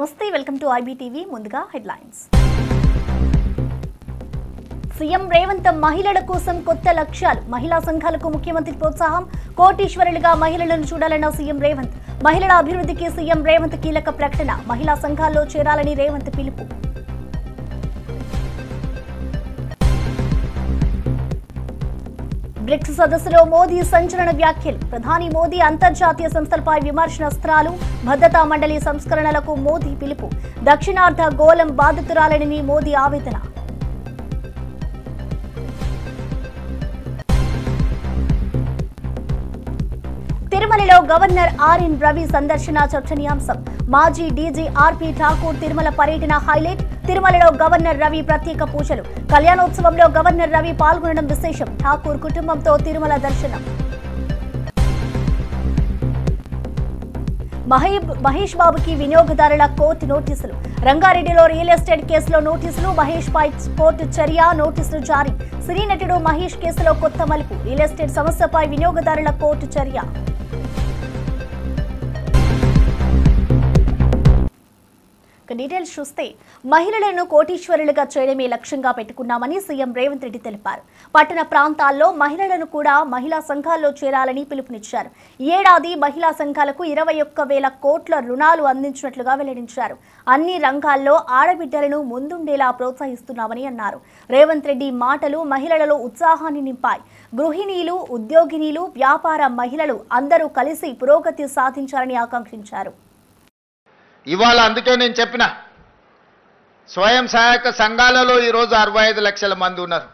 నమస్తే welcome to IBTV ముందుగా headlines CM Revanth మహిళల కోసం కొత్త లక్ష్యాలు మహిళా సంఘాలకు ముఖ్యమంత్రి ప్రోత్సాహం కోటీశ్వరులుగా మహిళలను చూడాలన్న సీఎం రేవంత్ మహిళల అభివృద్ధికి సీఎం రేవంత్ కీలక ప్రకటన మహిళా సంఘాల్లో చేరాలని రేవంత్ పిలుపు బ్రిక్స్ సదస్సులో మోదీ సంచలన వ్యాఖ్యలు ప్రధాని మోదీ అంతర్జాతీయ సంస్థలపై విమర్శనాస్త్రాలు భద్రతా మండలి సంస్కరణలకు మోదీ పిలుపు దక్షిణార్ధ గోళం బాధితురాలని మోదీ ఆవేదన తిరుమలలో గవర్నర్ ఆర్ఎన్ రవి సందర్శన చర్చనీయాంశం మాజీ డీజీ ఆర్పీ ఠాకూర్ తిరుమల పర్యటన హైలైట్ తిరుమలలో గవర్నర్ రవి ప్రత్యేక పూజలు కళ్యాణోత్సవంలో గవర్నర్ రవి పాల్గొనడం విశేషం ఠాకూర్ కుటుంబంతో తిరుమల దర్శనం మహేష్ బాబుకి వినియోగదారుల కోర్టు నోటీసులు రంగారెడ్డిలో రియల్ ఎస్టేట్ కేసులో నోటీసులు మహేష్ పై కోర్టు చర్య నోటీసులు జారీ సినీ నటుడు మహేష్ కేసులో కొత్త మలుపు రియల్ ఎస్టేట్ సమస్యపై వినియోగదారుల కోర్టు చర్య డీటెయిల్స్ చూస్తే మహిళలను కోటీశ్వరులుగా చేయడమే లక్ష్యంగా పెట్టుకున్నామని సీఎం రేవంత్ రెడ్డి తెలిపారు పట్టణ ప్రాంతాల్లో మహిళలను కూడా మహిళా సంఘాల్లో చేరాలని పిలుపునిచ్చారు ఏడాది మహిళా సంఘాలకు 21,000 కోట్ల రుణాలు అందించినట్లుగా వెల్లడించారు అన్ని రంగాల్లో ఆడబిడ్డలను ముందుండేలా ప్రోత్సహిస్తున్నామని అన్నారు రేవంత్ రెడ్డి మాటలు మహిళలలో ఉత్సాహాన్ని నింపాయి గృహిణీలు ఉద్యోగినీలు వ్యాపార మహిళలు అందరూ కలిసి పురోగతి సాధించాలని ఆకాంక్షించారు ఇవాళ అందుకే నేను చెప్పిన స్వయం సహాయక సంఘాలలో ఈరోజు 65 లక్షల మంది ఉన్నారు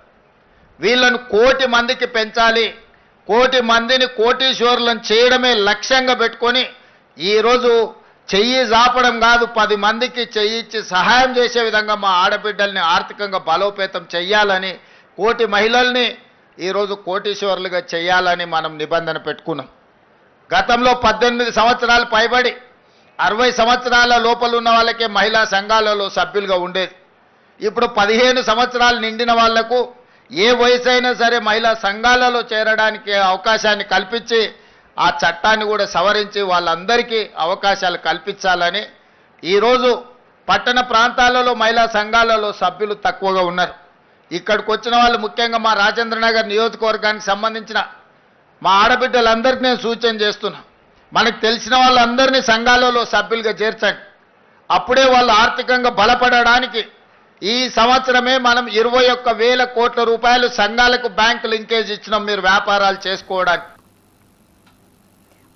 వీళ్ళను 1 కోటి మందికి పెంచాలి 1 కోటి మందిని కోటీశ్వరులను చేయడమే లక్ష్యంగా పెట్టుకొని ఈరోజు చెయ్యి జాపడం కాదు 10 మందికి చెయ్యిచ్చి సహాయం చేసే విధంగా మా ఆడబిడ్డల్ని ఆర్థికంగా బలోపేతం చేయాలని 1 కోటి మహిళల్ని ఈరోజు కోటీశ్వరులుగా చేయాలని మనం నిబంధన పెట్టుకున్నాం గతంలో 18 సంవత్సరాలు పైబడి 60 సంవత్సరాల లోపల ఉన్న వాళ్ళకే మహిళా సంఘాలలో సభ్యులుగా ఉండేది ఇప్పుడు 15 సంవత్సరాలు నిండిన వాళ్లకు ఏ వయసు అయినా సరే మహిళా సంఘాలలో చేరడానికి అవకాశాన్ని కల్పించి ఆ చట్టాన్ని కూడా సవరించి వాళ్ళందరికీ అవకాశాలు కల్పించాలని ఈరోజు పట్టణ ప్రాంతాలలో మహిళా సంఘాలలో సభ్యులు తక్కువగా ఉన్నారు ఇక్కడికి వచ్చిన వాళ్ళు ముఖ్యంగా మా రాజేంద్రనగర్ నియోజకవర్గానికి సంబంధించిన మా ఆడబిడ్డలందరికీ నేను సూచన చేస్తున్నా మనకు తెలిసిన వాళ్ళందరినీ సంఘాలలో సభ్యులుగా చేర్చండి అప్పుడే వాళ్ళు ఆర్థికంగా బలపడడానికి ఈ సంవత్సరమే మనం 21,000 కోట్ల రూపాయలు సంఘాలకు బ్యాంకు లింకేజ్ ఇచ్చినాం మీరు వ్యాపారాలు చేసుకోవడానికి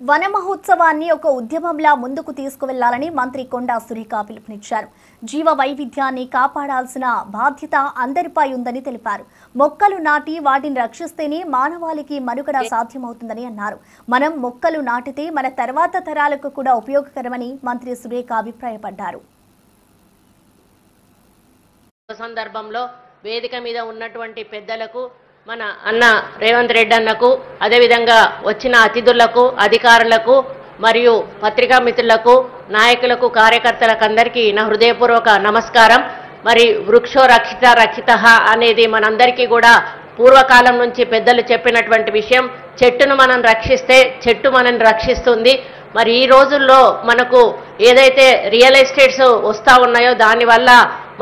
వన మహోత్సవాన్ని ఒక ఉద్యమంలా ముందుకు తీసుకువెళ్లాలని మంత్రి కొండా సురేఖ పిలుపునిచ్చారు జీవ వైవిధ్యాన్ని కాపాడాల్సిన బాధ్యత అందరిపై ఉందని తెలిపారు మొక్కలు నాటి వాటిని రక్షిస్తేనే మానవాళికి మనుగడ సాధ్యమవుతుందని అన్నారు మనం మొక్కలు నాటితే మన తర్వాత తరాలకు కూడా ఉపయోగకరమని మంత్రి సురేఖ అభిప్రాయపడ్డారు సందర్భంలో వేదిక మీద ఉన్నటువంటి పెద్దలకు మన అన్న రేవంత్ రెడ్డి అన్నకు అదేవిధంగా వచ్చిన అతిథులకు అధికారులకు మరియు పత్రికా మిత్రులకు నాయకులకు కార్యకర్తలకు అందరికీ నా హృదయపూర్వక నమస్కారం మరి వృక్షో రక్షిత రక్షితః అనేది మనందరికీ కూడా పూర్వకాలం నుంచి పెద్దలు చెప్పినటువంటి విషయం చెట్టును మనం రక్షిస్తే చెట్టు మనల్ని రక్షిస్తుంది మరి ఈ రోజుల్లో మనకు ఏదైతే రియల్ ఎస్టేట్స్ వస్తూ ఉన్నాయో దానివల్ల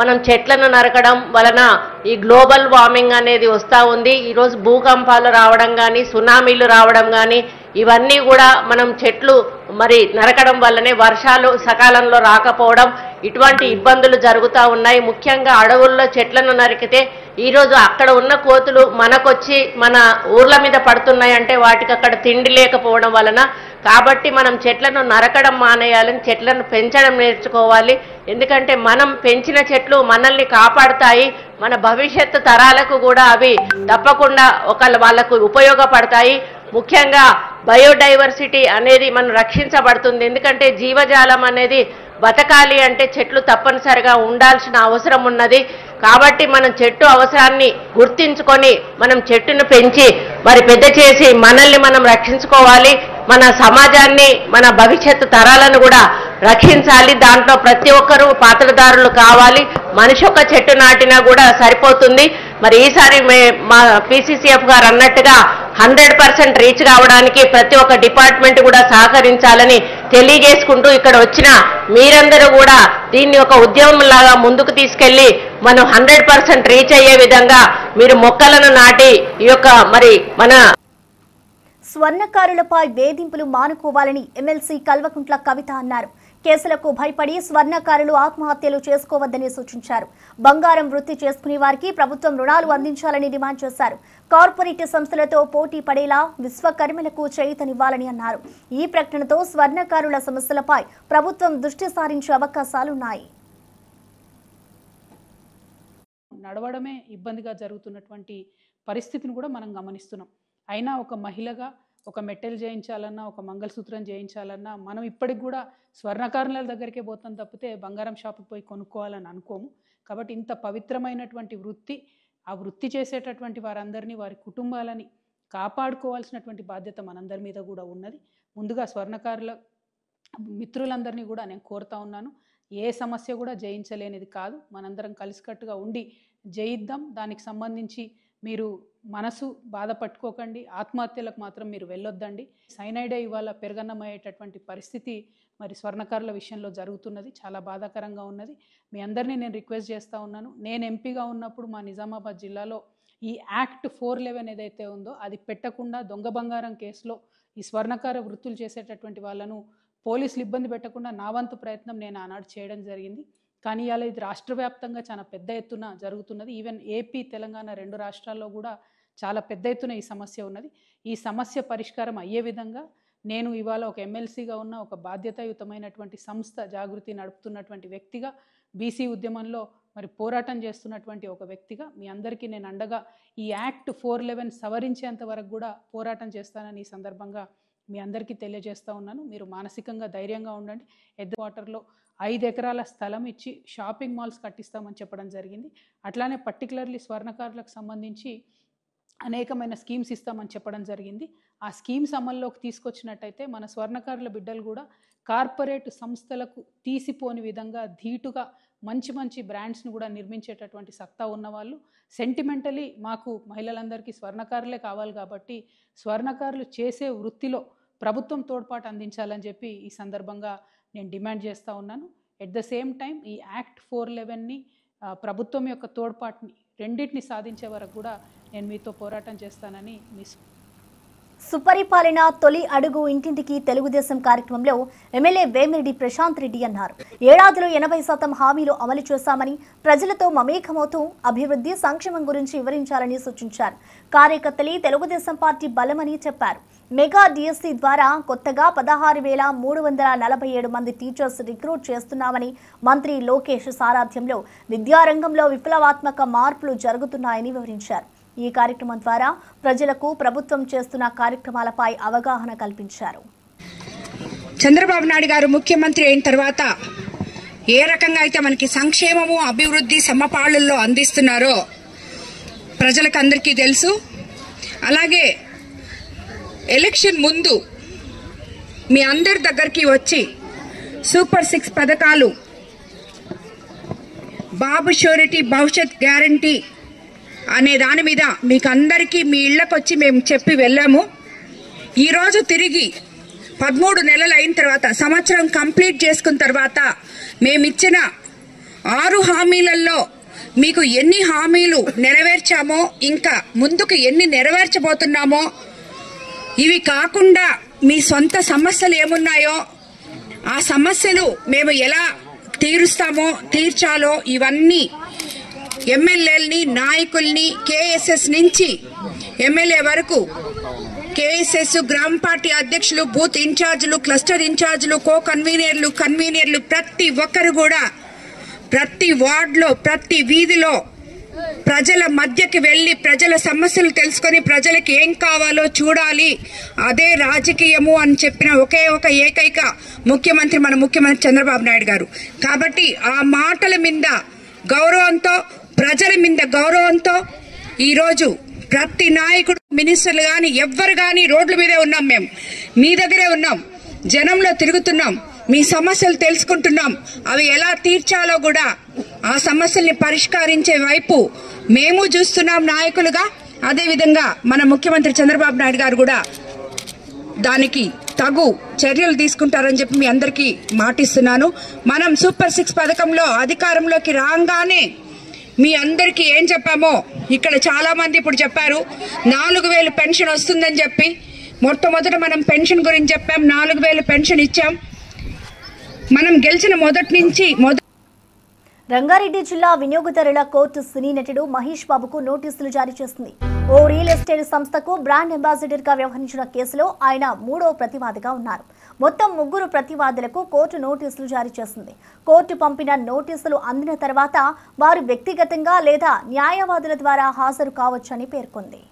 మనం చెట్లను నరకడం వలన ఈ గ్లోబల్ వార్మింగ్ అనేది వస్తూ ఉంది ఈరోజు భూకంపాలు రావడం కానీ సునామీలు రావడం కానీ ఇవన్నీ కూడా మనం చెట్లు మరి నరకడం వల్లనే వర్షాలు సకాలంలో రాకపోవడం ఇటువంటి ఇబ్బందులు జరుగుతూ ఉన్నాయి ముఖ్యంగా అడవుల్లో చెట్లను నరికితే ఈరోజు అక్కడ ఉన్న కోతులు మనకొచ్చి మన ఊర్ల మీద పడుతున్నాయంటే వాటికి అక్కడ తిండి లేకపోవడం వలన కాబట్టి మనం చెట్లను నరకడం మానేయాలని చెట్లను పెంచడం నేర్చుకోవాలి ఎందుకంటే మనం పెంచిన చెట్లు మనల్ని కాపాడుతాయి మన భవిష్యత్తు తరాలకు కూడా అవి తప్పకుండా వాళ్ళకు ఉపయోగపడతాయి ముఖ్యంగా బయోడైవర్సిటీ అనేది మనం రక్షించబడుతుంది ఎందుకంటే జీవజాలం అనేది బతకాలి అంటే చెట్లు తప్పనిసరిగా ఉండాల్సిన అవసరం ఉన్నది కాబట్టి మనం చెట్టు అవసరాన్ని గుర్తించుకొని మనం చెట్టును పెంచి మరి పెద్ద చేసి మనల్ని మనం రక్షించుకోవాలి మన సమాజాన్ని మన భవిష్యత్తు తరాలను కూడా రక్షించాలి దాంట్లో ప్రతి ఒక్కరూ పాత్రదారులు కావాలి మనిషి ఒక చెట్టు నాటినా కూడా సరిపోతుంది మరి ఈసారి మా పీసీసీఎఫ్ గారు అన్నట్టుగా 100% రీచ్ కావడానికి ప్రతి ఒక్క డిపార్ట్మెంట్ కూడా సహకరించాలని తెలియజేసుకుంటూ ఇక్కడ వచ్చిన మీరందరూ కూడా దీన్ని ఒక ఉద్యమం లాగా ముందుకు తీసుకెళ్లి మనం 100% రీచ్ అయ్యే విధంగా మీరు మొక్కలను నాటి ఈ యొక్క మరి మన స్వర్ణకారులపై వేధింపులు మానుకోవాలని ఎమ్మెల్సీ కల్వకుంట్ల కవిత అన్నారు. కేసులకు భయపడి స్వర్ణకారులు ఆత్మహత్యలు చేసుకోవద్దని సూచించారు. బంగారం వృత్తి చేసుకునే వారికి ప్రభుత్వం రుణాలు అందించాలని డిమాండ్ చేశారు. కార్పొరేట్ సంస్థలతో పోటీ పడేలా విశ్వకర్మలకు చేయూతనివ్వాలని అన్నారు. ఈ ప్రకటనతో స్వర్ణకారుల సమస్యలపై ప్రభుత్వం దృష్టి సారించే అవకాశాలున్నాయి. నడవడమే ఇబ్బందిగా జరుగుతున్నటువంటి పరిస్థితిని కూడా మనం గమనిస్తున్నాం. అయినా ఒక మహిళగా ఒక మెట్టెలు చేయించాలన్నా, ఒక మంగళసూత్రం చేయించాలన్నా మనం ఇప్పటికి కూడా స్వర్ణకారుల దగ్గరికే పోతాం తప్పితే బంగారం షాపుకి పోయి కొనుక్కోవాలని అనుకోము. కాబట్టి ఇంత పవిత్రమైనటువంటి వృత్తి, ఆ వృత్తి చేసేటటువంటి వారందరినీ, వారి కుటుంబాలని కాపాడుకోవాల్సినటువంటి బాధ్యత మనందరి మీద కూడా ఉన్నది. ముందుగా స్వర్ణకారుల మిత్రులందరినీ కూడా నేను కోరుతా ఉన్నాను, ఏ సమస్య కూడా జయించలేనిది కాదు. మనందరం కలిసికట్టుగా ఉండి జయిద్దాం. దానికి సంబంధించి మీరు మనసు బాధపట్టుకోకండి, ఆత్మహత్యలకు మాత్రం మీరు వెళ్ళొద్దండి. సైనైడే ఇవాళ పెరగన్నమయ్యేటటువంటి పరిస్థితి మరి స్వర్ణకారుల విషయంలో జరుగుతున్నది. చాలా బాధాకరంగా ఉన్నది. మీ అందరినీ నేను రిక్వెస్ట్ చేస్తూ ఉన్నాను. నేను ఎంపీగా ఉన్నప్పుడు మా నిజామాబాద్ జిల్లాలో ఈ యాక్ట్ 411 ఏదైతే ఉందో అది పెట్టకుండా దొంగ బంగారం కేసులో ఈ స్వర్ణకార వృత్తులు చేసేటటువంటి వాళ్ళను పోలీసులు ఇబ్బంది పెట్టకుండా నా వంతు ప్రయత్నం నేను ఆనాడు చేయడం జరిగింది. కానీ ఇవాళ ఇది రాష్ట్ర వ్యాప్తంగా చాలా పెద్ద ఎత్తున జరుగుతున్నది. ఈవెన్ ఏపీ, తెలంగాణ 2 రాష్ట్రాల్లో కూడా చాలా పెద్ద ఎత్తున ఈ సమస్య ఉన్నది. ఈ సమస్య పరిష్కారం అయ్యే విధంగా నేను ఇవాళ ఒక ఎమ్మెల్సీగా ఉన్న ఒక బాధ్యతాయుతమైనటువంటి సంస్థ జాగృతి నడుపుతున్నటువంటి వ్యక్తిగా, బీసీ ఉద్యమంలో మరి పోరాటం చేస్తున్నటువంటి ఒక వ్యక్తిగా మీ అందరికీ నేను అండగా ఈ యాక్ట్ 411 సవరించేంత వరకు కూడా పోరాటం చేస్తానని ఈ సందర్భంగా మీ అందరికీ తెలియజేస్తూ ఉన్నాను. మీరు మానసికంగా ధైర్యంగా ఉండండి. హెడ్ క్వార్టర్లో 5 ఎకరాల స్థలం ఇచ్చి షాపింగ్ మాల్స్ కట్టిస్తామని చెప్పడం జరిగింది. అట్లానే పర్టికులర్లీ స్వర్ణకారులకు సంబంధించి అనేకమైన స్కీమ్స్ ఇస్తామని చెప్పడం జరిగింది. ఆ స్కీమ్స్ అమల్లోకి తీసుకొచ్చినట్టయితే మన స్వర్ణకారుల బిడ్డలు కూడా కార్పొరేట్ సంస్థలకు తీసిపోని విధంగా ధీటుగా మంచి మంచి బ్రాండ్స్ను కూడా నిర్మించేటటువంటి సత్తా ఉన్నవాళ్ళు. సెంటిమెంటలీ మాకు మహిళలందరికీ స్వర్ణకారులే కావాలి కాబట్టి స్వర్ణకారులు చేసే వృత్తిలో ప్రభుత్వం తోడ్పాటు అందించాలని చెప్పి ఈ సందర్భంగా నేను డిమాండ్ చేస్తూ ఉన్నాను. ఎట్ ద సేమ్ టైం ఈ యాక్ట్ 411ని ప్రభుత్వం యొక్క తోడ్పాటుని రెండింటిని సాధించే వరకు కూడా నేను మీతో పోరాటం చేస్తానని మీ సుపరిపాలన తొలి అడుగు ఇంటింటికి తెలుగుదేశం కార్యక్రమంలో ఎమ్మెల్యే వేమిరెడ్డి ప్రశాంత్ రెడ్డి అన్నారు. ఏడాదిలో 80% హామీలు అమలు చేశామని, ప్రజలతో మమేకమవుతూ అభివృద్ధి, సంక్షేమం గురించి వివరించాలని సూచించారు. కార్యకర్తలే తెలుగుదేశం పార్టీ బలమని చెప్పారు. మెగా డిఎస్సీ ద్వారా కొత్తగా 16,347 మంది టీచర్స్ రిక్రూట్ చేస్తున్నామని మంత్రి లోకేష్ సారథ్యంలో విద్యారంగంలో విప్లవాత్మక మార్పులు జరుగుతున్నాయని వివరించారు. ఈ కార్యక్రమం ద్వారా ప్రజలకు ప్రభుత్వం చేస్తున్న కార్యక్రమాలపై అవగాహన కల్పించారు. చంద్రబాబు నాయుడు గారు ముఖ్యమంత్రి అయిన తర్వాత ఏ రకంగా అయితే మనకి సంక్షేమము, అభివృద్ధి సమపాళ్లలో అందిస్తున్నారో ప్రజలకు అందరికీ తెలుసు. అలాగే ఎలక్షన్ ముందు మీ అందరి దగ్గరికి వచ్చి సూపర్ 6 పథకాలు, బాబు షూరిటీ, భవిష్యత్ గ్యారంటీ అనే దాని మీద మీకు అందరికీ మీ ఇళ్లకు వచ్చి మేము చెప్పి వెళ్ళాము. ఈరోజు తిరిగి 13 నెలలు అయిన తర్వాత, సంవత్సరం కంప్లీట్ చేసుకున్న తర్వాత మేమిచ్చిన 6 హామీలలో మీకు ఎన్ని హామీలు నెరవేర్చామో, ఇంకా ముందుకు ఎన్ని నెరవేర్చబోతున్నామో, ఇవి కాకుండా మీ సొంత సమస్యలు ఏమున్నాయో ఆ సమస్యలు మేము ఎలా తీర్చాలో ఇవన్నీ ఎమ్మెల్యేలని, నాయకుల్ని, కేఎస్ఎస్ నుంచి ఎమ్మెల్యే వరకు, కేఎస్ఎస్, గ్రామ పార్టీ అధ్యక్షులు, బూత్ ఇన్ఛార్జీలు, క్లస్టర్ ఇన్ఛార్జీలు, కో కన్వీనర్లు ప్రతి ఒక్కరు కూడా ప్రతి వార్డులో, ప్రతి వీధిలో ప్రజల మధ్యకి వెళ్లి ప్రజల సమస్యలు తెలుసుకొని ప్రజలకు ఏం కావాలో చూడాలి, అదే రాజకీయము అని చెప్పిన ఒకే ఒక ఏకైక ముఖ్యమంత్రి మన ముఖ్యమంత్రి చంద్రబాబు నాయుడు గారు. కాబట్టి ఆ మాటల మీద గౌరవంతో, ప్రజల మీద గౌరవంతో ఈరోజు ప్రతి నాయకుడు, మినిస్టర్లు గాని ఎవ్వరు గాని రోడ్ల మీదే ఉన్నాం. మేము మీ దగ్గరే ఉన్నాం, జనంలో తిరుగుతున్నాం, మీ సమస్యలు తెలుసుకుంటున్నాం. అవి ఎలా తీర్చాలో కూడా ఆ సమస్యల్ని పరిష్కరించే వైపు మేము చూస్తున్నాం నాయకులుగా. అదేవిధంగా మన ముఖ్యమంత్రి చంద్రబాబు నాయుడు గారు కూడా దానికి తగు చర్యలు తీసుకుంటారని చెప్పి మీ అందరికీ మాటిస్తున్నాను. మనం సూపర్ 6 పథకంలో అధికారంలోకి రాగానే మీ అందరికీ ఏం చెప్పామో ఇక్కడ చాలా మంది ఇప్పుడు చెప్పారు. 4000 పెన్షన్ వస్తుందని చెప్పి మొట్టమొదట మనం పెన్షన్ గురించి చెప్పాం. 4000 పెన్షన్ ఇచ్చాం. మనం గెలిచిన మొదటి నుంచి రంగారెడ్డి జిల్లా వినియోగదారుల కోర్టు సినీ నటుడు మహేష్ బాబుకు నోటీసులు జారీ చేసింది. ఓ రియల్ ఎస్టేట్ సంస్థకు బ్రాండ్ అంబాసిడర్ గా వ్యవహరించిన కేసులో ఆయన 3వ ప్రతివాదిగా ఉన్నారు. మొత్తం 3 ప్రతివాదులకు కోర్టు నోటీసులు జారీ చేసింది. కోర్టు పంపిన నోటీసులు అందిన తర్వాత వారు వ్యక్తిగతంగా లేదా న్యాయవాదుల ద్వారా హాజరు కావచ్చని పేర్కొంది.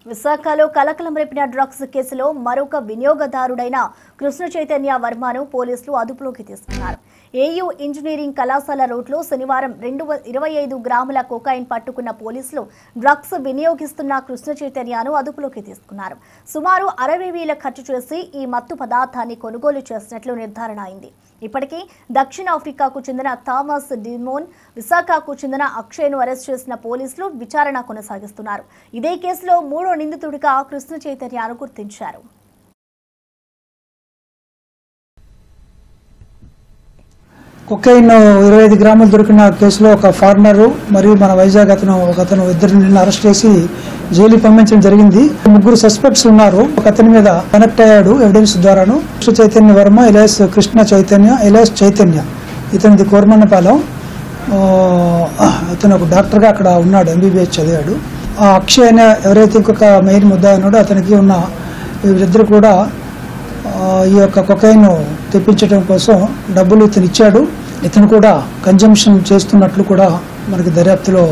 విశాఖలో కలకలం రేపిన డ్రగ్స్ కేసులో మరొక వినియోగదారుడైన కృష్ణ చైతన్య వర్మను పోలీసులు అదుపులోకి తీసుకున్నారు. ఏయూ ఇంజనీరింగ్ కళాశాల రోడ్లో శనివారం 25 గ్రాముల కోకాయిన్ పట్టుకున్న పోలీసులు డ్రగ్స్ వినియోగిస్తున్న కృష్ణ చైతన్యను అదుపులోకి తీసుకున్నారు. సుమారు 60,000 ఖర్చు చేసి ఈ మత్తు పదార్థాన్ని కొనుగోలు చేసినట్లు నిర్ధారణ అయింది. ఇప్పటికే దక్షిణాఫ్రికాకు చెందిన థామస్ డిమోన్, విశాఖకు చెందిన అక్షయ్ను అరెస్ట్ చేసిన పోలీసులు విచారణ కొనసాగిస్తున్నారు. ఇదే కేసులో 3వ నిందితుడిగా కృష్ణ చైతన్యను గుర్తించారు. కొకైన్ 25 గ్రాములు దొరికిన కేసులో ఒక ఫారినర్ మరియు మన వైజాగ్ అతను ఇద్దరిని అరెస్ట్ చేసి జైలు పంపించడం జరిగింది. 3 సస్పెక్ట్స్ ఉన్నారు. ఒక అతని మీద కనెక్ట్ అయ్యాడు ఎవిడెన్స్ ద్వారాను. కృష్ణ చైతన్య వర్మ ఎలాస్ కృష్ణ చైతన్య ఎలాస్ చైతన్య, ఇతనిది కోరమన్నపాలెం. అతను ఒక డాక్టర్గా అక్కడ ఉన్నాడు, MBBS చదివాడు. ఆ అక్షయ్ అనే ఎవరైతే ఇంకొక మెయిన్ ముద్దాయి ఉన్నాడో అతనికి ఉన్న వీరిద్దరు కూడా ఈ యొక్క కొకైన్ తెప్పించడం కోసం డబ్బులు ఇతను ఇచ్చాడు. ఇతను కూడా కన్జంప్షన్ చేస్తున్నట్లు కూడా మనకి దర్యాప్తులో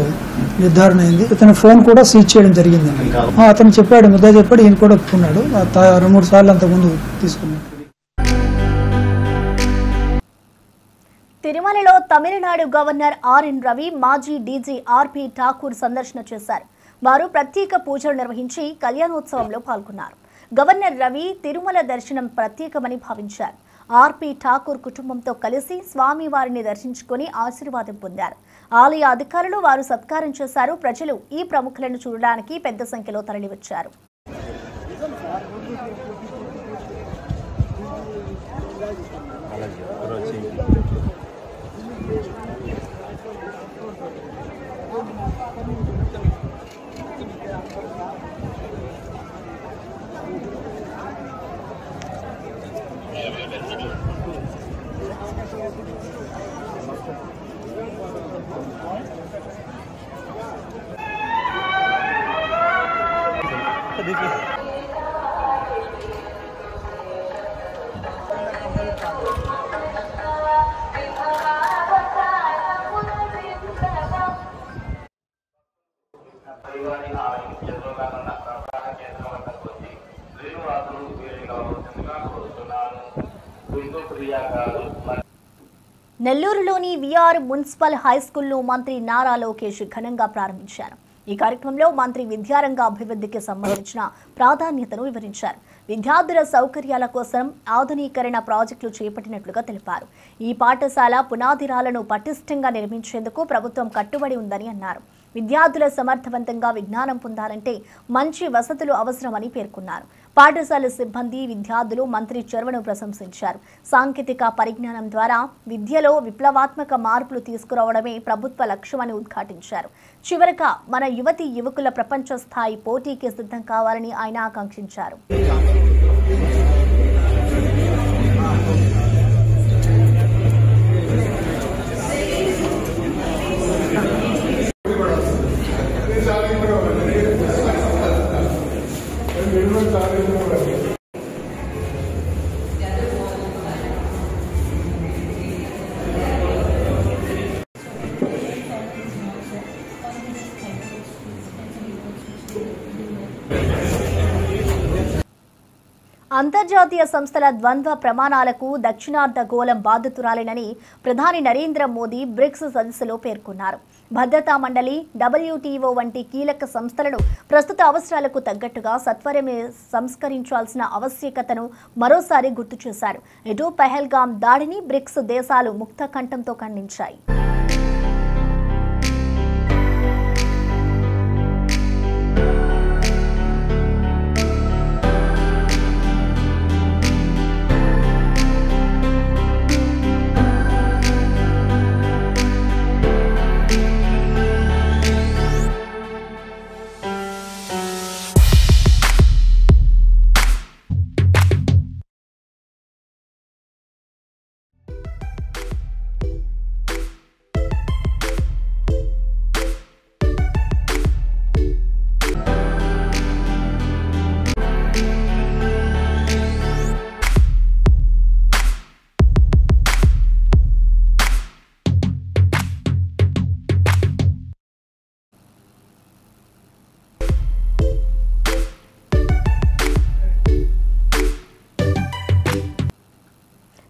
నిర్ధారణ అయింది. ఇతని ఫోన్ కూడా సీజ్ చేయడం జరిగింది. అతను చెప్పాడు, ముద్దాయి చెప్పాడు, ఈయన కూడా ఒప్పుకున్నాడు. 2-3 సార్లు అంతకుముందు తీసుకున్నాడు. తిరుమలలో తమిళనాడు గవర్నర్ RN రవి, మాజీ డీజీ RP ఠాకూర్ సందర్శన చేశారు. వారు ప్రత్యేక పూజలు నిర్వహించి కళ్యాణోత్సవంలో పాల్గొన్నారు. గవర్నర్ రవి తిరుమల దర్శనం ప్రత్యేకమని భావించారు. RP ఠాకూర్ కుటుంబంతో కలిసి స్వామివారిని దర్శించుకుని ఆశీర్వాదం పొందారు. ఆలయ అధికారులు వారు సత్కారం చేశారు. ప్రజలు ఈ ప్రముఖులను చూడడానికి పెద్ద సంఖ్యలో తరలివచ్చారు. నెల్లూరులోని విఆర్ మున్సిపల్ హైస్కూల్ను మంత్రి నారా లోకేష్ ఘనంగా ప్రారంభించారు. ఈ కార్యక్రమంలో మంత్రి విద్యారంగ అభివృద్ధికి సంబంధించిన ప్రాధాన్యతను వివరించారు. విద్యార్థుల సౌకర్యాల కోసం ఆధునీకరణ ప్రాజెక్టులు చేపట్టినట్లుగా తెలిపారు. ఈ పాఠశాల పునాదిరాలను పటిష్టంగా నిర్మించేందుకు ప్రభుత్వం కట్టుబడి ఉందని అన్నారు. విద్యార్థుల సమర్థవంతంగా విజ్ఞానం పొందాలంటే మంచి వసతులు అవసరమని పేర్కొన్నారు. పాఠశాల సిబ్బంది, విద్యార్థులు మంత్రి చొరవను ప్రశంసించారు. సాంకేతిక పరిజ్ఞానం ద్వారా విద్యలో విప్లవాత్మక మార్పులు తీసుకురావడమే ప్రభుత్వ లక్ష్యమని ఉద్ఘాటించారు. చివరగా మన యువతీ యువకుల ప్రపంచ స్థాయి పోటీకి సిద్ధం కావాలని ఆయన ఆకాంక్షించారు. అంతర్జాతీయ సంస్థల ద్వంద్వ ప్రమాణాలకు దక్షిణార్ధగోళం బాధితురాలేనని ప్రధాని నరేంద్ర మోదీ బ్రిక్స్ సదస్సులో పేర్కొన్నారు. భద్రతా మండలి, WTO వంటి కీలక సంస్థలను ప్రస్తుత అవసరాలకు తగ్గట్టుగా సత్వరమే సంస్కరించాల్సిన ఆవశ్యకతను మరోసారి గుర్తు చేశారు. ఇటు పహల్గాం దాడిని బ్రిక్స్ దేశాలు ముక్త కంఠంతో ఖండించాయి.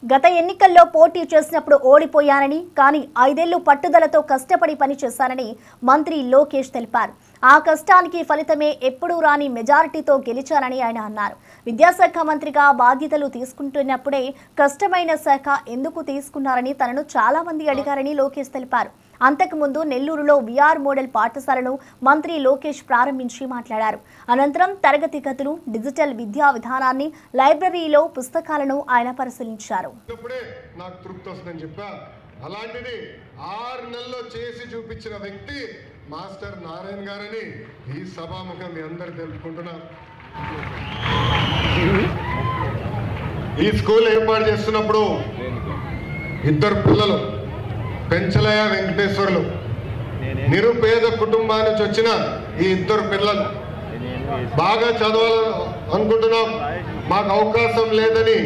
గత ఎన్నికల్లో పోటీ చేసినప్పుడు ఓడిపోయానని, కానీ 5 ఏళ్లు పట్టుదలతో కష్టపడి పనిచేశానని మంత్రి లోకేష్ తెలిపారు. ఆ కష్టానికి ఫలితమే ఎప్పుడూ రాని మెజారిటీతో గెలిచానని ఆయన అన్నారు. విద్యాశాఖ మంత్రిగా బాధ్యతలు తీసుకుంటున్నప్పుడే కష్టమైన శాఖ ఎందుకు తీసుకున్నారని తనను చాలా మంది అడిగారని లోకేష్ తెలిపారు. అంతకుముందు నెల్లూరులో VR మోడల్ పాఠశాలను మంత్రి లోకేష్ ప్రారంభించి మాట్లాడారు. అనంతరం తరగతి గదులు, డిజిటల్ విద్యా విధానాన్ని, లైబ్రరీలో పుస్తకాలను ఆయన పరిశీలించారు. నాకు తృప్తి వస్తుందని చెప్పా. అలాంటిది 6 నెలల్లో చేసి చూపించిన వ్యక్తి మాస్టర్ నారాయణ గారని ఈ సభాముఖం మీ అందరూ తెలుపుకుంటున్నా. ఈ స్కూల్ ఏర్పాటు చేస్తున్నప్పుడు 2 పిల్లలు, పెంచలయ్య వెంకటేశ్వర్లు, నిరుపేద కుటుంబాల నుంచి వచ్చిన ఈ 2 పిల్లలు బాగా చదవాలనుకుంటున్నాం, మాకు అవకాశం లేదని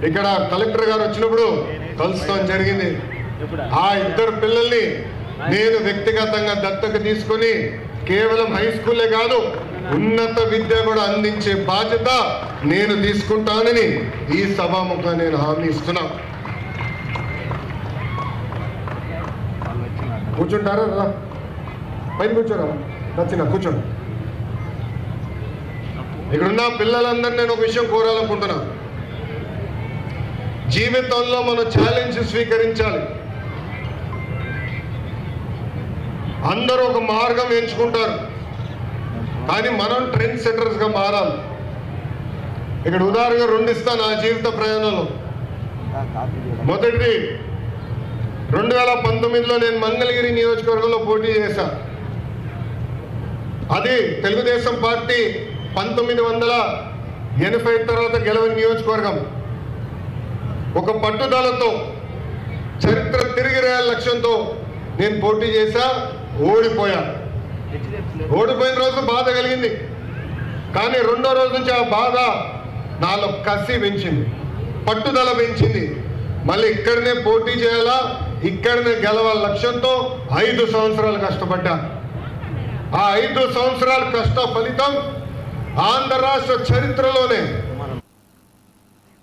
ఇక్కడ కలెక్టర్ గారు వచ్చినప్పుడు కలుసుకోవడం జరిగింది. ఆ 2 పిల్లల్ని నేను వ్యక్తిగతంగా దత్తత తీసుకుని కేవలం హై స్కూలే కాదు ఉన్నత విద్య కూడా అందించే బాధ్యత నేను తీసుకుంటానని ఈ సభాముఖంగా నేను హామీ ఇస్తున్నా. కూర్చుంటారా? పైన కూర్చోరా, నచ్చిన కూర్చోండి. ఇక్కడున్న పిల్లలందరూ నేను ఒక విషయం కోరాలనుకుంటున్నా. జీవితంలో మనం ఛాలెంజ్ స్వీకరించాలి. అందరూ ఒక మార్గం ఎంచుకుంటారు, కానీ మనం ట్రెండ్ సెటర్స్గా మారాలి. ఇక్కడ ఉదాహరణగా 2 ఇస్తాను నా జీవిత ప్రయాణంలో. మొదటిది 2019లో నేను మంగళగిరి నియోజకవర్గంలో పోటీ చేశా. అది తెలుగుదేశం పార్టీ 1980 తర్వాత గెలవని నియోజకవర్గం. ఒక పట్టుదలతో చరిత్ర తిరిగి రాయాల లక్ష్యంతో నేను పోటీ చేశా, ఓడిపోయా. ఓడిపోయిన రోజు బాధ కలిగింది, కానీ 2వ రోజు నుంచి ఆ బాధ నాలో కసి పెంచింది, పట్టుదల పెంచింది. మళ్ళీ ఇక్కడనే పోటీ చేయాలా, ఇక్కడనే గెలవాల లక్ష్యంతో 5 సంవత్సరాలు కష్టపడ్డా. ఆ 5 సంవత్సరాల కష్ట ఫలితం ఆంధ్ర రాష్ట్ర చరిత్రలోనే.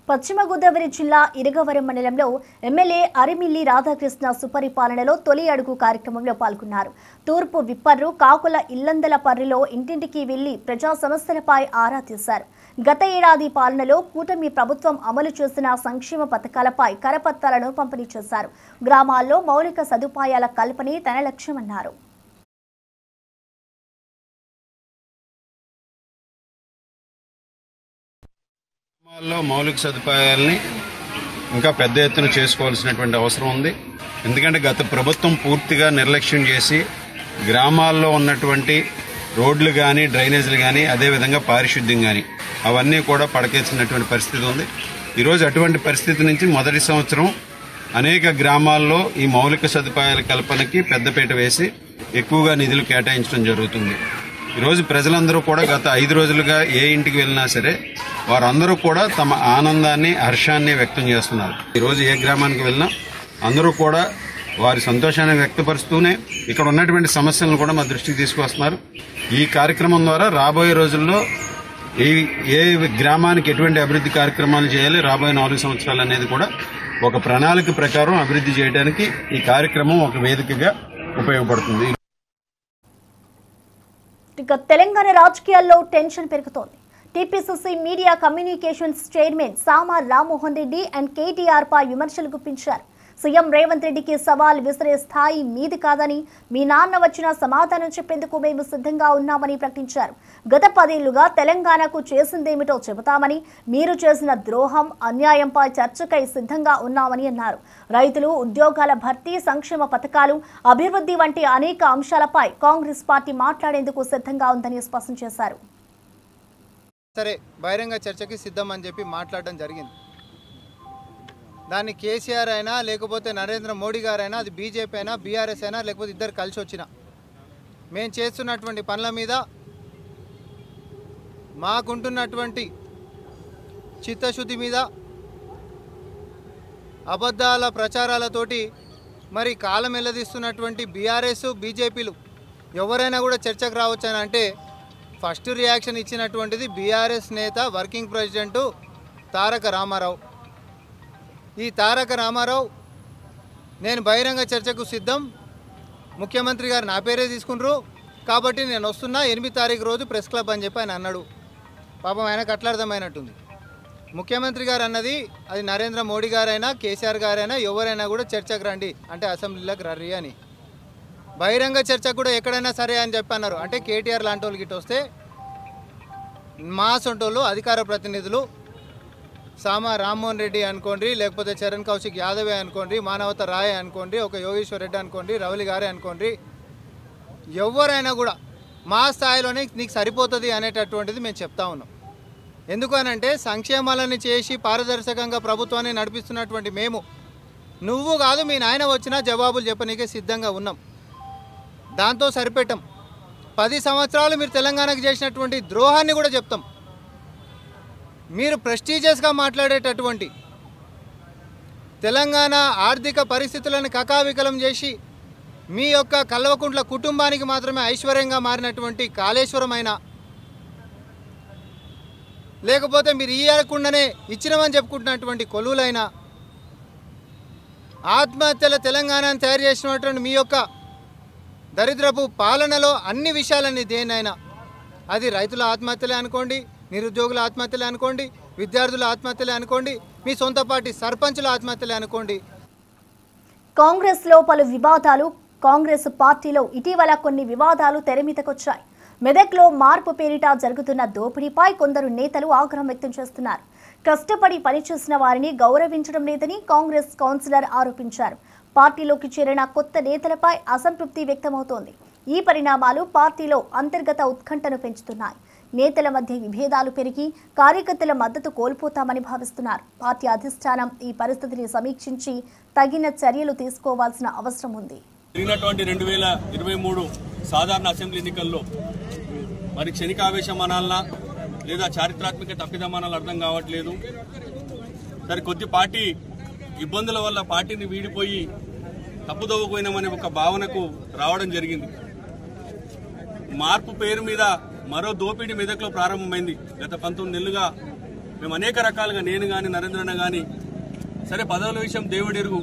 పశ్చిమ గోదావరి జిల్లా ఇరగవరం మండలంలో ఎమ్మెల్యే అరిమిల్లి రాధాకృష్ణ సుపరిపాలనలో తొలి అడుగు కార్యక్రమంలో పాల్గొన్నారు. తూర్పు విప్పర్రు కాకుల ఇల్లందలపర్రిలో ఇంటింటికి వెళ్లి ప్రజా సమస్యలపై ఆరా తీశారు. గత ఏడాది పాలనలో కూటమి ప్రభుత్వం అమలు చేసిన సంక్షేమ పథకాలపై కరపత్రాలను పంపిణీ చేశారు. గ్రామాల్లో మౌలిక సదుపాయాల కల్పనే తన లక్ష్యమన్నారు. మౌలిక సదుపాయాలని ఇంకా పెద్ద ఎత్తున చేసుకోవాల్సినటువంటి అవసరం ఉంది. ఎందుకంటే గత ప్రభుత్వం పూర్తిగా నిర్లక్ష్యం చేసి గ్రామాల్లో ఉన్నటువంటి రోడ్లు కానీ, డ్రైనేజీలు కానీ, అదేవిధంగా పారిశుద్ధ్యం కానీ అవన్నీ కూడా పడకేసినటువంటి పరిస్థితి ఉంది. ఈరోజు అటువంటి పరిస్థితి నుంచి మొదటి సంవత్సరం అనేక గ్రామాల్లో ఈ మౌలిక సదుపాయాల కల్పనకి పెద్దపీట వేసి ఎక్కువగా నిధులు కేటాయించడం జరుగుతుంది. ఈరోజు ప్రజలందరూ కూడా గత 5 రోజులుగా ఏ ఇంటికి వెళ్ళినా సరే వారందరూ కూడా తమ ఆనందాన్ని, హర్షాన్ని వ్యక్తం చేస్తున్నారు. ఈరోజు ఏ గ్రామానికి వెళ్ళినా అందరూ కూడా వారి సంతోషాన్ని వ్యక్తపరుస్తూనే ఇక్కడ ఉన్నటువంటి సమస్యలను కూడా మా దృష్టికి తీసుకువస్తున్నారు. ఈ కార్యక్రమం ద్వారా రాబోయే రోజుల్లో ఏ గ్రామానికి ఎటువంటి అభివృద్ధి కార్యక్రమాలు చేయాలి రాబోయే 4 సంవత్సరాలు అనేది కూడా ఒక ప్రణాళిక ప్రకారం అభివృద్ధి చేయడానికి ఈ కార్యక్రమం ఒక వేదికగా ఉపయోగపడుతుంది. ఇక తెలంగాణ రాజకీయాల్లో టెన్షన్ పెరుగుతోంది. TPCC media communications chairman Sama Rammohan Reddy and KTR పై విమర్శలు గుప్పించారు. సీఎం రేవంత్ రెడ్డికి సవాల్ విసిరే స్థాయి మీది కాదని, మీ నాన్న వచ్చిన సమాధానం చెప్పేందుకు మేము సిద్ధంగా ఉన్నామని ప్రకటించారు. గత 10 ఏళ్లుగా తెలంగాణకు చేసిందేమిటో చెబుతామని, మీరు చేసిన ద్రోహం అన్యాయంపై చర్చకై సిద్ధంగా ఉన్నామని అన్నారు. రైతులు, ఉద్యోగాల భర్తీ, సంక్షేమ పథకాలు, అభివృద్ధి వంటి అనేక అంశాలపై కాంగ్రెస్ పార్టీ మాట్లాడేందుకు సిద్ధంగా ఉందని స్పష్టం చేశారు. సరే, బహిరంగ చర్చకి సిద్ధం అని చెప్పి మాట్లాడడం జరిగింది. దాన్ని కేసీఆర్ అయినా లేకపోతే నరేంద్ర మోడీ గారైనా, అది బీజేపీ అయినా బీఆర్ఎస్ అయినా లేకపోతే ఇద్దరు కలిసి వచ్చినా, మేము చేస్తున్నటువంటి పనుల మీద మాకుంటున్నటువంటి చిత్తశుద్ధి మీద అబద్ధాల ప్రచారాలతోటి మరి కాలం ఎల్లదీస్తున్నటువంటి బీఆర్ఎస్ బీజేపీలు ఎవరైనా కూడా చర్చకు రావచ్చని అంటే ఫస్ట్ రియాక్షన్ ఇచ్చినటువంటిది బీఆర్ఎస్ నేత వర్కింగ్ ప్రెసిడెంటు తారక రామారావు. ఈ తారక రామారావు నేను బహిరంగ చర్చకు సిద్ధం, ముఖ్యమంత్రి గారు నా పేరే తీసుకున్నారు కాబట్టి నేను వస్తున్నా 8 తారీఖు రోజు ప్రెస్ క్లబ్ అని చెప్పి ఆయన అన్నాడు. పాపం ఆయనకు అట్లా అర్థమైనట్టుంది. ముఖ్యమంత్రి గారు అన్నది అది నరేంద్ర మోడీ గారైనా కేసీఆర్ గారైనా ఎవరైనా కూడా చర్చకు రండి అంటే అసెంబ్లీలోకి రర్రి అని. బహిరంగ చర్చకు కూడా ఎక్కడైనా సరే అని చెప్పి అన్నారు. అంటే కేటీఆర్ లాంటి వాళ్ళు గిట్ట వస్తే మా సొంటోళ్ళు అధికార ప్రతినిధులు సామా రామ్మోహన్ రెడ్డి అనుకోండి, లేకపోతే చరణ్ కౌశిక్ యాదవే అనుకోండి, మానవత రాయ్ అనుకోండి, ఒక యోగేశ్వర్ రెడ్డి అనుకోండి, రవలి గారే అనుకోండి, ఎవరైనా కూడా మా స్థాయిలోనే నీకు సరిపోతుంది అనేటటువంటిది మేము చెప్తా ఉన్నాం. ఎందుకనంటే సంక్షేమాలని చేసి పారదర్శకంగా ప్రభుత్వాన్ని నడిపిస్తున్నటువంటి మేము, నువ్వు కాదు మీ నాయన వచ్చినా జవాబులు చెప్పనీకే సిద్ధంగా ఉన్నాం. దాంతో సరిపెట్టాం. 10 సంవత్సరాలు మీరు తెలంగాణకు చేసినటువంటి ద్రోహాన్ని కూడా చెప్తాం. మీరు ప్రెస్టీజియస్గా మాట్లాడేటటువంటి తెలంగాణ ఆర్థిక పరిస్థితులను కకావికలం చేసి మీ యొక్క కల్వకుంట్ల కుటుంబానికి మాత్రమే ఐశ్వర్యంగా మారినటువంటి కాళేశ్వరమైన, లేకపోతే మీరు ఇయ్యకుండానే ఇచ్చినమని చెప్పుకుంటున్నటువంటి కొలువులైనా, ఆత్మహత్యల తెలంగాణను తయారు చేసినటువంటి మీ యొక్క దరిద్రపు పాలనలో అన్ని విషయాలన్నీ దేనైనా, అది రైతుల ఆత్మహత్యలే అనుకోండి, నిరుద్యోగుల ఆత్మహత్యలే అనుకోండి, విద్యార్థుల ఆత్మహత్యలే అనుకోండి, మీ సొంత పార్టీ సర్పంచుల ఆత్మహత్యలే అనుకోండి. కాంగ్రెస్ లో పలు వివాదాలు. కాంగ్రెస్ పార్టీలో ఇటీవల కొన్ని వివాదాలు తెరమీదకొచ్చాయి. మెదక్లో మార్పు పేరిట జరుగుతున్న దోపిడీపై కొందరు నేతలు ఆగ్రహం వ్యక్తం చేస్తున్నారు. కష్టపడి పనిచేసిన వారిని గౌరవించడం లేదని కాంగ్రెస్ కౌన్సిలర్ ఆరోపించారు. పార్టీలోకి చేరిన కొత్త నేతలపై అసంతృప్తి వ్యక్తమవుతోంది. ఈ పరిణామాలు పార్టీలో అంతర్గత ఉత్కంఠను పెంచుతున్నాయి. నేతల మధ్య విభేదాలు పెరిగి కార్యకర్తల మద్దతు కోల్పోతామని భావిస్తున్నారు. పార్టీ అధిష్టానం ఈ పరిస్థితిని సమీక్షించి తగిన చర్యలు తీసుకోవాల్సిన అవసరం ఉంది. 2023 సాధారణ అసెంబ్లీ ఎన్నికల్లో మరి క్షణికావేశం అనాలనా లేదా చారిత్రాత్మక తప్పిదమానాలు అర్థం కావట్లేదు. సరే, కొద్ది పార్టీ ఇబ్బందుల వల్ల పార్టీని వీడిపోయి తప్పుదోవపోయినామనే ఒక భావనకు రావడం జరిగింది. మార్పు పేరు మీద మరో దోపిడీ మెదక్లో ప్రారంభమైంది. గత 19 నెలలుగా మేము అనేక రకాలుగా, నేను కానీ నరేంద్రన్న కానీ, సరే పదవుల విషయం దేవుడెరుగు,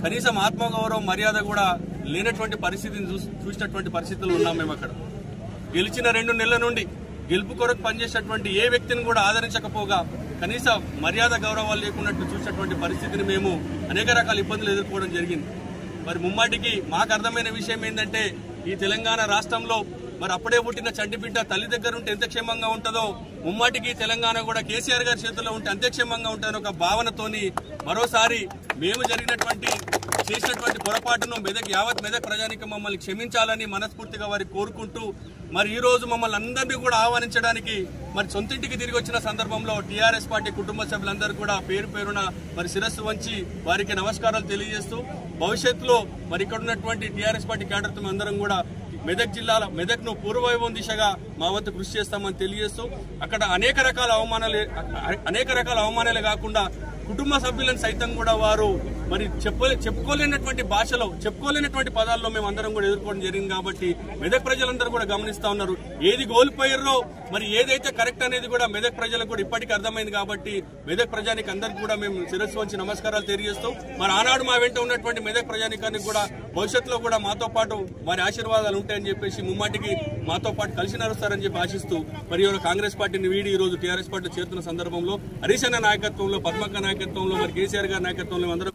కనీసం ఆత్మగౌరవం మర్యాద కూడా లేనటువంటి పరిస్థితిని చూసినటువంటి పరిస్థితులు ఉన్నాం. మేము అక్కడ గెలిచిన 2 నెలల నుండి గెలుపు కొరకు పనిచేసేటువంటి ఏ వ్యక్తిని కూడా ఆదరించకపోగా కనీస మర్యాద గౌరవాలు లేకున్నట్టు చూసినటువంటి పరిస్థితిని మేము అనేక రకాల ఇబ్బందులు ఎదుర్కోవడం జరిగింది. మరి ముమ్మాటికి మాకు అర్థమైన విషయం ఏంటంటే, ఈ తెలంగాణ రాష్ట్రంలో మరి అప్పుడే పుట్టిన చంటి బిడ్డ తల్లి దగ్గర ఉంటే ఎంత క్షేమంగా ఉంటుందో, ముమ్మాటికి తెలంగాణ కూడా కేసీఆర్ గారి చేతుల్లో ఉంటే అంతే క్షేమంగా ఉంటుందని ఒక భావనతోని మరోసారి మేము చేసినటువంటి పొరపాటును యావత్ మెదక్ ప్రజానికి మమ్మల్ని క్షమించాలని మనస్ఫూర్తిగా వారి కోరుకుంటూ, మరి ఈ రోజు మమ్మల్ని అందరినీ కూడా ఆహ్వానించడానికి మరి సొంతింటికి తిరిగి వచ్చిన సందర్భంలో టీఆర్ఎస్ పార్టీ కుటుంబ సభ్యులందరూ కూడా పేరు పేరున మరి శిరస్సు వంచి వారికి నమస్కారాలు తెలియజేస్తూ, భవిష్యత్తులో మరి ఇక్కడ ఉన్నటువంటి టీఆర్ఎస్ పార్టీ క్యాడర్తో అందరం కూడా మెదక్ను పూర్వవైభవం దిశగా మా వద్ద కృషి చేస్తామని తెలియజేస్తూ, అక్కడ అనేక రకాల అవమానాలే కాకుండా కుటుంబ సభ్యులను సైతం కూడా వారు మరి చెప్పుకోలేనటువంటి భాషలో చెప్పుకోలేనటువంటి పదాల్లో మేము అందరం కూడా ఎదుర్కోవడం జరిగింది. కాబట్టి మెదక్ ప్రజలందరూ కూడా గమనిస్తా ఉన్నారు. ఏది కోల్పోయారో మరి ఏదైతే కరెక్ట్ అనేది కూడా మెదక్ ప్రజలకు కూడా ఇప్పటికీ అర్థమైంది. కాబట్టి మెదక్ ప్రజానికి అందరికీ కూడా మేము శిరస్సు వంచి నమస్కారాలు తెలియజేస్తాం. మరి ఆనాడు మా వెంట ఉన్నటువంటి మెదక్ ప్రజానికానికి కూడా భవిష్యత్తులో కూడా మాతో పాటు వారి ఆశీర్వాదాలు ఉంటాయని చెప్పేసి ముమ్మాటికి మాతో పాటు కలిసి నడుస్తారని చెప్పి ఆశిస్తూ మరి కాంగ్రెస్ పార్టీని వీడి ఈ రోజు టీఆర్ఎస్ పార్టీ చేరుతున్న సందర్భంలో హరీష్ అన్న నాయకత్వంలో, పద్మక్క నాయకత్వంలో, మరి కేసీఆర్ గారి నాయకత్వంలో అందరూ.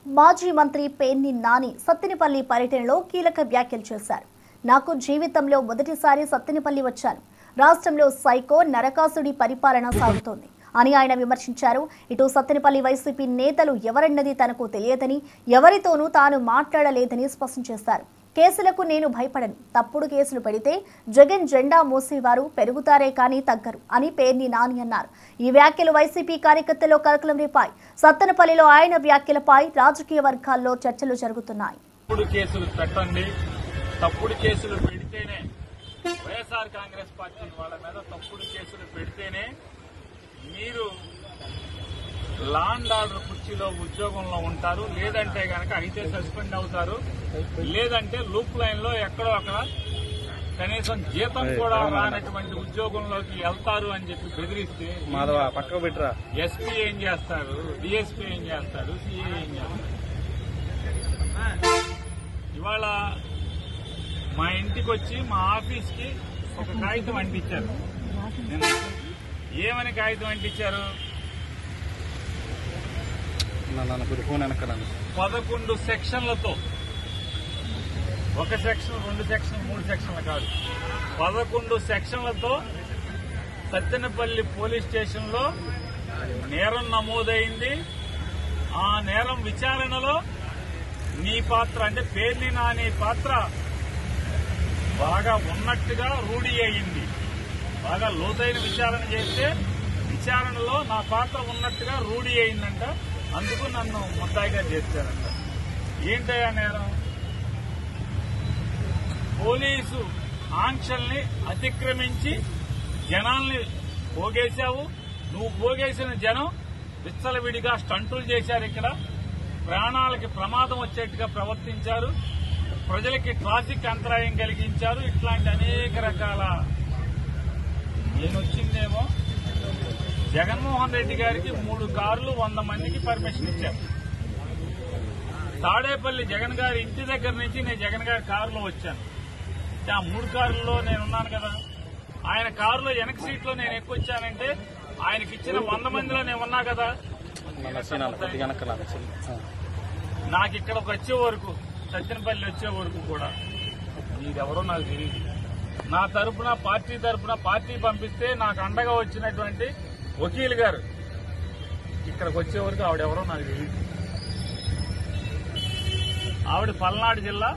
మాజీ మంత్రి పేర్ని నాని సత్తెనపల్లి పర్యటనలో కీలక వ్యాఖ్యలు చేశారు. నాకు జీవితంలో మొదటిసారి సత్తెనపల్లి వచ్చాను. రాష్ట్రంలో సైకో నరకాసుడి పరిపాలన సాగుతోంది అని ఆయన విమర్శించారు. ఇటు సత్తెనపల్లి వైసీపీ నేతలు ఎవరన్నది తనకు తెలియదని, ఎవరితోనూ తాను మాట్లాడలేదని స్పష్టం చేశారు. కేసులకు నేను భయపడను. తప్పుడు కేసులు పెడితే జగన్ జెండా మోసేవారు పెరుగుతారే కానీ తగ్గరు అని పేర్ని నాని అన్నారు. ఈ వ్యాఖ్యలు వైసీపీ కార్యకర్తల్లో కలకలం రేపాయి. సత్తెనపల్లిలో ఆయన వ్యాఖ్యలపై రాజకీయ వర్గాల్లో చర్చలు జరుగుతున్నాయి. తప్పుడు కేసులు పెట్టండి, తప్పుడు కేసులు పెడితేనే వైఎస్ఆర్ కాంగ్రెస్ పార్టీ వాళ్ళ మీద తప్పుడు కేసులు పెడితేనే మీరు లా అండ్ ఆర్డర్ కుర్చీలో ఉద్యోగంలో ఉంటారు. లేదంటే గనక అయితే సస్పెండ్ అవుతారు. లేదంటే లూప్ లైన్ లో ఎక్కడో అక్కడ కనీసం జీతం కూడా రానటువంటి ఉద్యోగంలోకి వెళ్తారు అని చెప్పి బెదిరిస్తే పక్క పెట్టరా ఎస్పీ ఏం చేస్తారు, డిఎస్పీ ఏం చేస్తాడు, సిఏ ఏం చేస్తాడు. ఇవాళ మా ఇంటికి వచ్చి మా ఆఫీస్ కి ఒక కాగితం అంటించారు. ఏమని కాగితం అంటించారు? 11 సెక్షన్లతో, ఒక సెక్షన్ 2 సెక్షన్ 3 సెక్షన్లు కాదు, 11 సెక్షన్లతో సత్తెనపల్లి పోలీస్ స్టేషన్ లో నేరం నమోదైంది. ఆ నేరం విచారణలో నీ పాత్ర అంటే పేర్ని నాని పాత్ర బాగా ఉన్నట్టుగా రూఢి అయింది. బాగా లోతైన విచారణ చేస్తే విచారణలో నా పాత్ర ఉన్నట్టుగా రూఢి అయిందంట. అందుకు నన్ను ముద్దాయిగా చేశారంట. ఏంటయ్యా నేరం? పోలీసు ఆంక్షల్ని అతిక్రమించి జనాల్ని పోగేశావు. నువ్వు పోగేసిన జనం విచ్చలవిడిగా స్టంటులు చేశారు. ఇక్కడ ప్రాణాలకి ప్రమాదం వచ్చేట్టుగా ప్రవర్తించారు. ప్రజలకి ట్రాఫిక్ అంతరాయం కలిగించారు. ఇట్లాంటి అనేక రకాల నేనొచ్చిందేమో జగన్మోహన్ రెడ్డి గారికి 3 కార్లు 100 మందికి పర్మిషన్ ఇచ్చారు. తాడేపల్లి జగన్ గారి ఇంటి దగ్గర నుంచి నేను జగన్ గారి కారులో వచ్చాను. ఆ 3 కార్లలో నేనున్నాను కదా. ఆయన కారులో వెనక సీట్లో నేను ఎక్కువ వచ్చానంటే ఆయనకి ఇచ్చిన 100 మందిలో నేను ఉన్నా కదా. నాకు ఇక్కడికి వచ్చే వరకు, సత్తెనపల్లి వచ్చే వరకు కూడా మీరెవరో నాకు తెలియదు. నా తరపున పార్టీ పంపిస్తే నాకు అండగా వచ్చినటువంటి వకీల్ గారు ఇక్కడికి వచ్చే వరకు ఆవిడెవరో నాకు తెలియదు. ఆవిడ పల్నాడు జిల్లా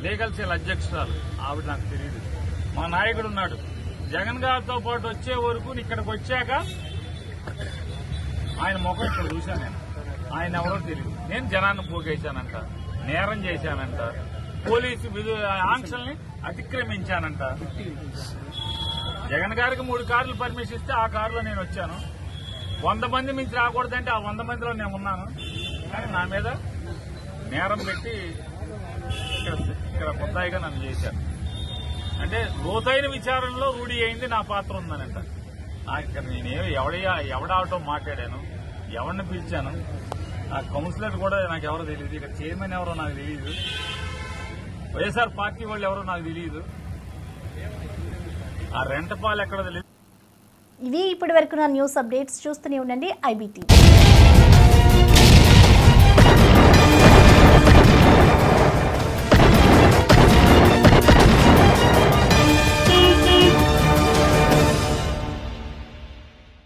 లీగల్ సెల్ అధ్యక్షురాలు. ఆవిడ నాకు తెలియదు. మా నాయకుడు ఉన్నాడు. జగన్ గారితో పాటు వచ్చే వరకు ఇక్కడికి వచ్చాక ఆయన ముఖం ఇక్కడ చూశాను నేను. ఆయన ఎవరో తెలియదు. నేను జనాన్ని పోగేశానంట, నేరం చేశానంట, పోలీసు ఆంక్షల్ని అతిక్రమించానంట. జగన్ గారికి 3 కార్లు పర్మిషన్ ఇస్తే ఆ కారులో నేను వచ్చాను. 100 మంది మించి రాకూడదంటే ఆ 100 మందిలో నేను ఉన్నాను. కానీ నా మీద నేరం పెట్టి ఇక్కడ ముద్దాయిగా నన్ను చేశారు. అంటే లోతైన విచారణలో రూఢి అయింది నా పాత్ర ఉందనంట. ఇక్కడ నేనేమో ఎవడావటో మాట్లాడాను, ఎవరిని పిలిచాను. ఆ కౌన్సిలర్ కూడా నాకు ఎవరో తెలియదు. ఇక్కడ చైర్మన్ ఎవరో నాకు తెలియదు. వైఎస్ఆర్ పార్టీ వాళ్ళు ఎవరో నాకు తెలియదు. ఆ రెంటపాలు ఎక్కడ తెలియదు. ఇవి ఇప్పటి వరకు న్యూస్ అప్డేట్స్ చూస్తూనే ఉండండి IBTV.